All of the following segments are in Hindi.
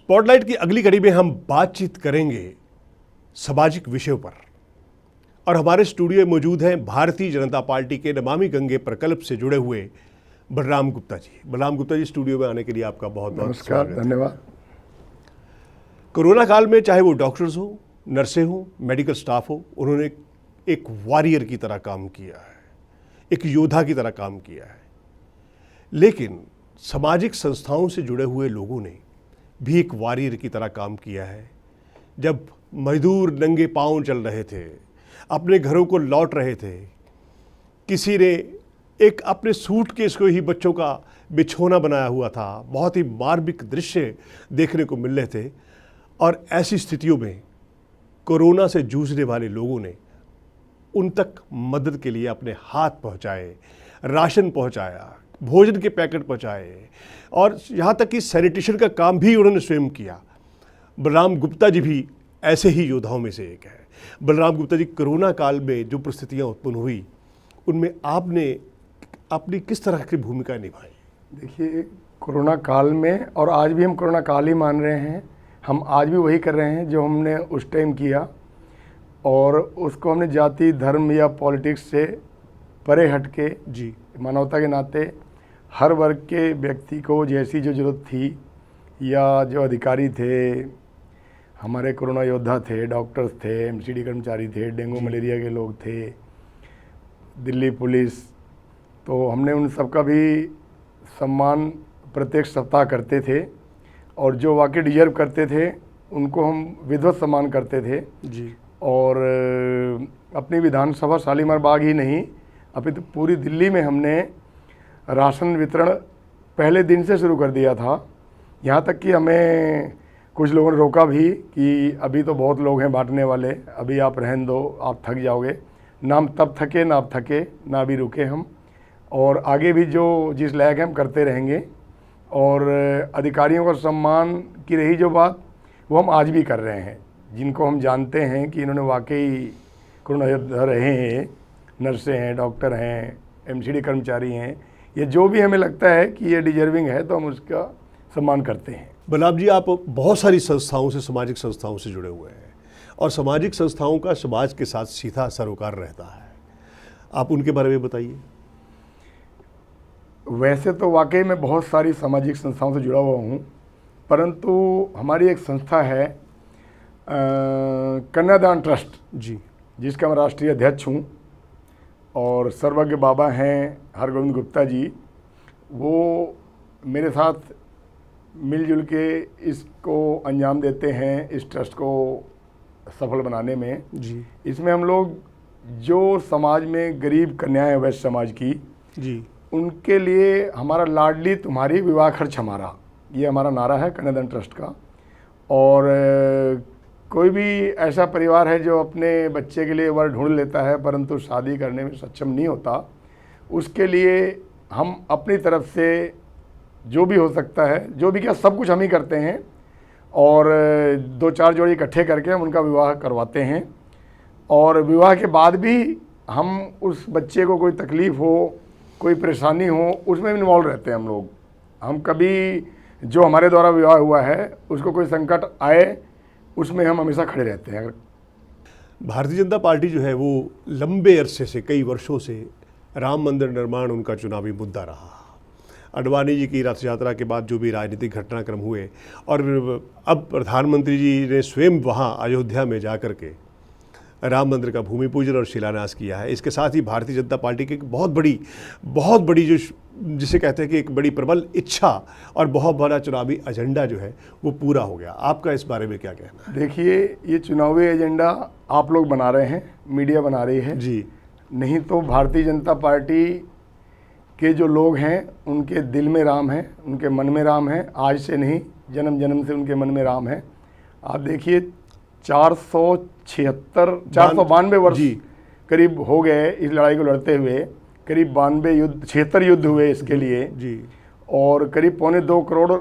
स्पॉटलाइट की अगली कड़ी में हम बातचीत करेंगे सामाजिक विषयों पर और हमारे स्टूडियो में मौजूद हैं भारतीय जनता पार्टी के नमामि गंगे प्रकल्प से जुड़े हुए बलराम गुप्ता जी। बलराम गुप्ता जी, स्टूडियो में आने के लिए आपका बहुत बहुत नमस्कार, धन्यवाद। कोरोना काल में चाहे वो डॉक्टर्स हो, नर्सें हो, मेडिकल स्टाफ हो, उन्होंने एक वॉरियर की तरह काम किया है, एक योद्धा की तरह काम किया है। लेकिन सामाजिक संस्थाओं से जुड़े हुए लोगों ने भी एक वॉरियर की तरह काम किया है। जब मजदूर नंगे पांव चल रहे थे, अपने घरों को लौट रहे थे, किसी ने एक अपने सूटकेस को ही बच्चों का बिछौना बनाया हुआ था। बहुत ही मार्मिक दृश्य देखने को मिल रहे थे और ऐसी स्थितियों में कोरोना से जूझने वाले लोगों ने उन तक मदद के लिए अपने हाथ पहुंचाए, राशन पहुंचाया, भोजन के पैकेट पहुंचाए और यहाँ तक कि सैनिटेशन का काम भी उन्होंने स्वयं किया। बलराम गुप्ता जी भी ऐसे ही योद्धाओं में से एक है। बलराम गुप्ता जी, कोरोना काल में जो परिस्थितियाँ उत्पन्न हुई उनमें आपने अपनी किस तरह की भूमिका निभाई? देखिए, कोरोना काल में, और आज भी हम कोरोना काल ही मान रहे हैं, हम आज भी वही कर रहे हैं जो हमने उस टाइम किया, और उसको हमने जाति, धर्म या पॉलिटिक्स से परे हट के जी, मानवता के नाते हर वर्ग के व्यक्ति को जैसी जो ज़रूरत थी, या जो अधिकारी थे, हमारे कोरोना योद्धा थे, डॉक्टर्स थे, एमसीडी कर्मचारी थे, डेंगू मलेरिया के लोग थे, दिल्ली पुलिस, तो हमने उन सबका भी सम्मान प्रत्येक सप्ताह करते थे, और जो वाकई डिजर्व करते थे उनको हम विधिवत सम्मान करते थे जी। और अपनी विधानसभा शालीमार बाग ही नहीं, अभी तो पूरी दिल्ली में हमने राशन वितरण पहले दिन से शुरू कर दिया था। यहाँ तक कि हमें कुछ लोगों ने रोका भी कि अभी तो बहुत लोग हैं बांटने वाले, अभी आप रहने दो, आप थक जाओगे। ना हम तब थके, ना आप थके, ना अभी रुके हम, और आगे भी जो जिस लायक है हम करते रहेंगे। और अधिकारियों का सम्मान की रही जो बात, वो हम आज भी कर रहे हैं। जिनको हम जानते हैं कि इन्होंने वाकई कोरोना योद्धा रहे हैं, नर्सें हैं, डॉक्टर हैं, एमसीडी कर्मचारी हैं, ये जो भी हमें लगता है कि ये डिजर्विंग है तो हम उसका सम्मान करते हैं। बलराम जी, आप बहुत सारी संस्थाओं से, सामाजिक संस्थाओं से जुड़े हुए हैं और सामाजिक संस्थाओं का समाज के साथ सीधा सरोकार रहता है। आप उनके बारे में बताइए। वैसे तो वाकई में बहुत सारी सामाजिक संस्थाओं से जुड़ा हुआ हूँ, परंतु हमारी एक संस्था है कन्यादान ट्रस्ट जी, जिसका मैं राष्ट्रीय अध्यक्ष हूँ, और सर्वज्ञ बाबा हैं हरगोविंद गुप्ता जी, वो मेरे साथ मिलजुल के इसको अंजाम देते हैं, इस ट्रस्ट को सफल बनाने में। जी, इसमें हम लोग जो समाज में गरीब कन्याएं हैं वैश्य समाज की जी, उनके लिए हमारा लाडली तुम्हारी विवाह खर्च हमारा, ये हमारा नारा है कन्यादान ट्रस्ट का। और कोई भी ऐसा परिवार है जो अपने बच्चे के लिए वर ढूंढ लेता है परंतु शादी करने में सक्षम नहीं होता, उसके लिए हम अपनी तरफ से जो भी हो सकता है, जो भी क्या, सब कुछ हम ही करते हैं, और 2-4 जोड़ी इकट्ठे करके हम उनका विवाह करवाते हैं। और विवाह के बाद भी हम उस बच्चे को कोई तकलीफ़ हो, कोई परेशानी हो, उसमें भी इन्वॉल्व रहते हैं हम लोग। हम कभी जो हमारे द्वारा विवाह हुआ है उसको कोई संकट आए, उसमें हम हमेशा खड़े रहते हैं। भारतीय जनता पार्टी जो है वो लंबे अरसे से, कई वर्षों से राम मंदिर निर्माण उनका चुनावी मुद्दा रहा। अडवाणी जी की रथ यात्रा के बाद जो भी राजनीतिक घटनाक्रम हुए, और अब प्रधानमंत्री जी ने स्वयं वहाँ अयोध्या में जा कर के राम मंदिर का भूमि पूजन और शिलान्यास किया है। इसके साथ ही भारतीय जनता पार्टी की एक बहुत बड़ी जो जिसे कहते हैं कि एक बड़ी प्रबल इच्छा और बहुत बड़ा चुनावी एजेंडा जो है वो पूरा हो गया। आपका इस बारे में क्या कहना है? देखिए, ये चुनावी एजेंडा आप लोग बना रहे हैं, मीडिया बना रही है जी, नहीं तो भारतीय जनता पार्टी के जो लोग हैं उनके दिल में राम है, उनके मन में राम है। आज से नहीं, जन्म जन्म से उनके मन में राम है। आप देखिए, 492 वर्ष करीब हो गए इस लड़ाई को लड़ते हुए, करीब 76 युद्ध हुए इसके लिए जी, और करीब 1.25 करोड़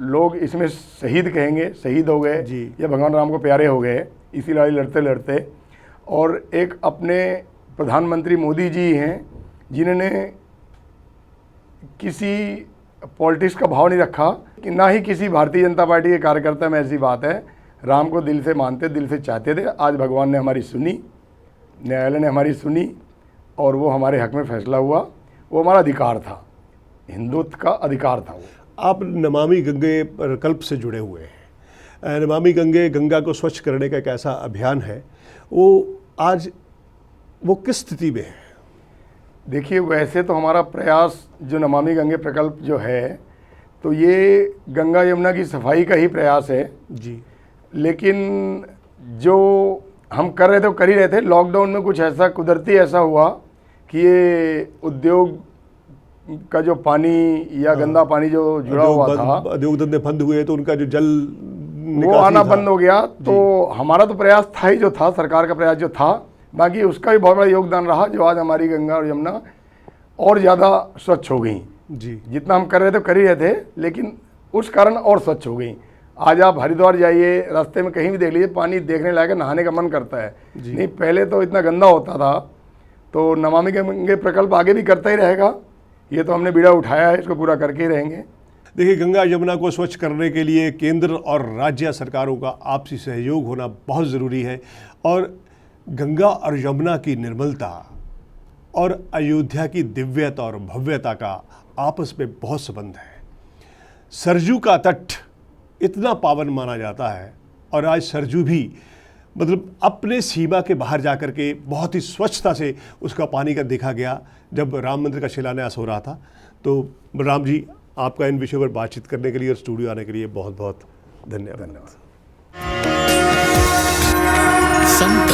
लोग इसमें शहीद कहेंगे, शहीद हो गए या भगवान राम को प्यारे हो गए इसी लड़ाई लड़ते लड़ते। और एक अपने प्रधानमंत्री मोदी जी हैं जिन्होंने किसी पॉलिटिक्स का भाव नहीं रखा, कि ना ही किसी भारतीय जनता पार्टी के कार्यकर्ता में ऐसी बात है। राम को दिल से मानते, दिल से चाहते थे। आज भगवान ने हमारी सुनी, न्यायालय ने हमारी सुनी और वो हमारे हक में फैसला हुआ। वो हमारा अधिकार था, हिंदुत्व का अधिकार था वो। आप नमामि गंगे प्रकल्प से जुड़े हुए हैं। नमामि गंगा को स्वच्छ करने का एक ऐसा अभियान है, वो आज वो किस स्थिति में है? देखिए, वैसे तो हमारा प्रयास जो नमामि गंगे प्रकल्प जो है, तो ये गंगा यमुना की सफाई का ही प्रयास है जी। लेकिन जो हम कर रहे थे वो कर ही रहे थे। लॉकडाउन में कुछ ऐसा कुदरती ऐसा हुआ कि ये उद्योग का जो पानी या गंदा पानी जो जुड़ा हुआ था, उद्योग धंधे बंद हुए तो उनका जो जल वो आना बंद हो गया। तो हमारा तो प्रयास था ही, जो था सरकार का प्रयास जो था, बाकी उसका भी बहुत बड़ा योगदान रहा जो आज हमारी गंगा और यमुना और ज़्यादा स्वच्छ हो गई जी। जितना हम कर रहे थे कर ही रहे थे, लेकिन उस कारण और स्वच्छ हो गई। आज आप हरिद्वार जाइए, रास्ते में कहीं भी देख लीजिए, पानी देखने लायक है, नहाने का मन करता है। नहीं पहले तो इतना गंदा होता था। तो नमामि गंगे प्रकल्प आगे भी करता ही रहेगा। ये तो हमने बीड़ा उठाया है, इसको पूरा करके ही रहेंगे। देखिए, गंगा यमुना को स्वच्छ करने के लिए केंद्र और राज्य सरकारों का आपसी सहयोग होना बहुत ज़रूरी है। और गंगा और यमुना की निर्मलता और अयोध्या की दिव्यता और भव्यता का आपस में बहुत संबंध है। सरजू का तट इतना पावन माना जाता है और आज सरजू भी मतलब अपने सीमा के बाहर जाकर के बहुत ही स्वच्छता से उसका पानी का देखा गया जब राम मंदिर का शिलान्यास हो रहा था। तो बलराम जी, आपका इन विषयों पर बातचीत करने के लिए और स्टूडियो आने के लिए बहुत बहुत धन्यवाद। संत